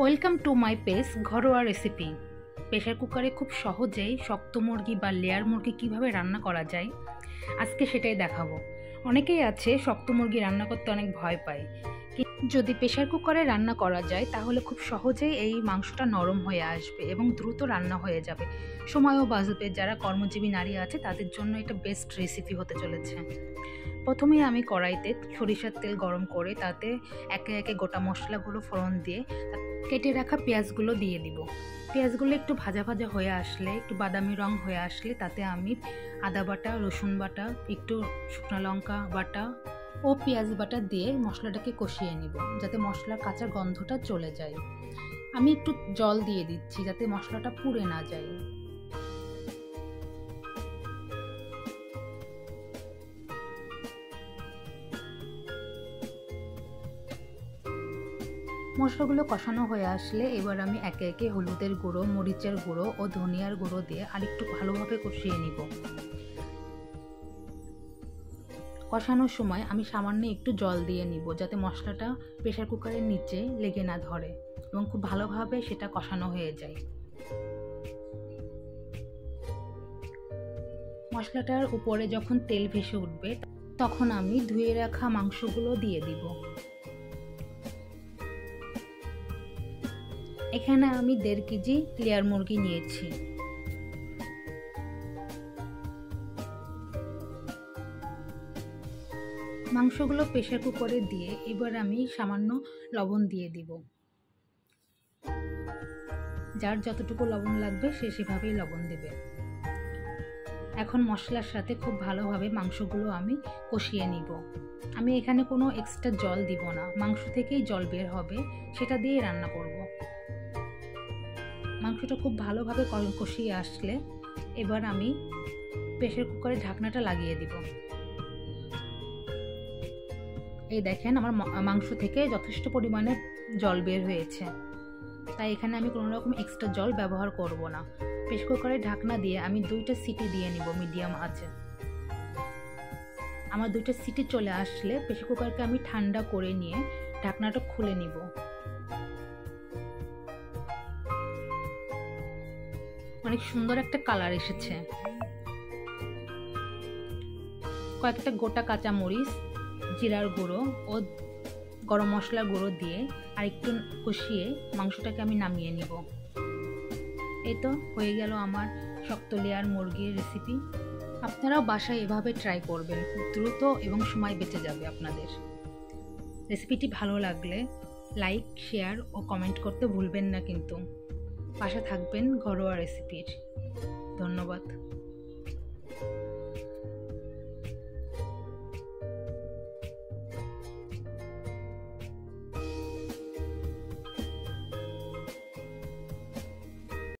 Welcome to my page ঘরোয়া recipe. Pressure কুকারে খুব সহজেই শক্ত মুরগি বা লেয়ার মুরগি কিভাবে রান্না করা যায় আজকে সেটাই দেখাবো। অনেকেই আছে শক্ত মুরগি রান্না করতে অনেক ভয় পায়, যদি প্রেশার কুকারে রান্না করা যায় তাহলে খুব সহজেই এই মাংসটা নরম হয়ে আসবে এবং দ্রুত রান্না হয়ে যাবে, সময়ও বাঁচবে। যারা কর্মজীবী নারী আছে তাদের জন্য এটা বেস্ট রেসিপি হতে চলেছে। প্রথমেই আমি কড়াইতে সরিষার তেল গরম করে তাতে একে একে গোটা মশলাগুলো ফোড়ন দিয়ে কেটে রাখা পেঁয়াজগুলো দিয়ে দিব। পেঁয়াজগুলো একটু ভাজা ভাজা হয়ে আসলে, একটু বাদামি রং হয়ে আসলে তাতে আমি আদা বাটা, রসুন বাটা, একটু শুকনো লঙ্কা বাটা ও পেঁয়াজ বাটা দিয়ে মশলাটাকে কষিয়ে নিব, যাতে মশলার কাঁচা গন্ধটা চলে যায়। আমি একটু জল দিয়ে দিচ্ছি যাতে মশলাটা পুড়ে না যায়। মশলাগুলো কষানো হয়ে আসলে এবার আমি একে একে হলুদের গুঁড়ো, মরিচের গুঁড়ো ও ধনিয়ার গুঁড়ো দিয়ে আরেকটু ভালোভাবে কষিয়ে নিব। কষানোর সময় আমি সামান্য একটু জল দিয়ে নিব যাতে মশলাটা প্রেশার কুকারের নিচে লেগে না ধরে এবং খুব ভালোভাবে সেটা কষানো হয়ে যায়। মশলাটার উপরে যখন তেল ভেসে উঠবে তখন আমি ধুয়ে রাখা মাংসগুলো দিয়ে দিব। এখানে আমি 1.5 কেজি লেয়ার মুরগি নিয়েছি। মাংসগুলো প্রেসার কুকারে দিয়ে এবার আমি সামান্য লবণ দিয়ে দিব। যার যতটুকু লবণ লাগবে সে সেভাবেই লবণ দেবে। এখন মশলার সাথে খুব ভালোভাবে মাংসগুলো আমি কষিয়ে নিব। আমি এখানে কোনো এক্সট্রা জল দিব না, মাংস থেকেই জল বের হবে, সেটা দিয়েই রান্না করব। মাংসটা খুব ভালোভাবে কষিয়ে আসলে এবার আমি প্রেসার কুকারের ঢাকনাটা লাগিয়ে দিব। এই দেখেন আমার মাংস থেকে যথেষ্ট পরিমাণে জল বের হয়েছে, তাই এখানে আমি কোনো রকম এক্সট্রা জল ব্যবহার করব না। প্রেসার কুকারের ঢাকনা দিয়ে আমি 2টা সিটি দিয়ে নিব মিডিয়াম আঁচে। আমার 2টা সিটি চলে আসলে প্রেসার কুকারকে আমি ঠান্ডা করে নিয়ে ঢাকনাটা খুলে নিব। অনেক সুন্দর একটা কালার এসেছে। কয়েকটা গোটা কাঁচা মরিচ, জিরার গুঁড়ো ও গরম মশলার গুঁড়ো দিয়ে আর একটু কষিয়ে মাংসটাকে আমি নামিয়ে নিব। এই তো হয়ে গেল আমার শক্ত লেয়ার মুরগির রেসিপি। আপনারাও বাসায় এভাবে ট্রাই করবেন, খুব দ্রুত এবং সময় বেঁচে যাবে আপনাদের। রেসিপিটি ভালো লাগলে লাইক, শেয়ার ও কমেন্ট করতে ভুলবেন না কিন্তু। পাশে থাকবেন ঘরোয়া রেসিপির। ধন্যবাদ।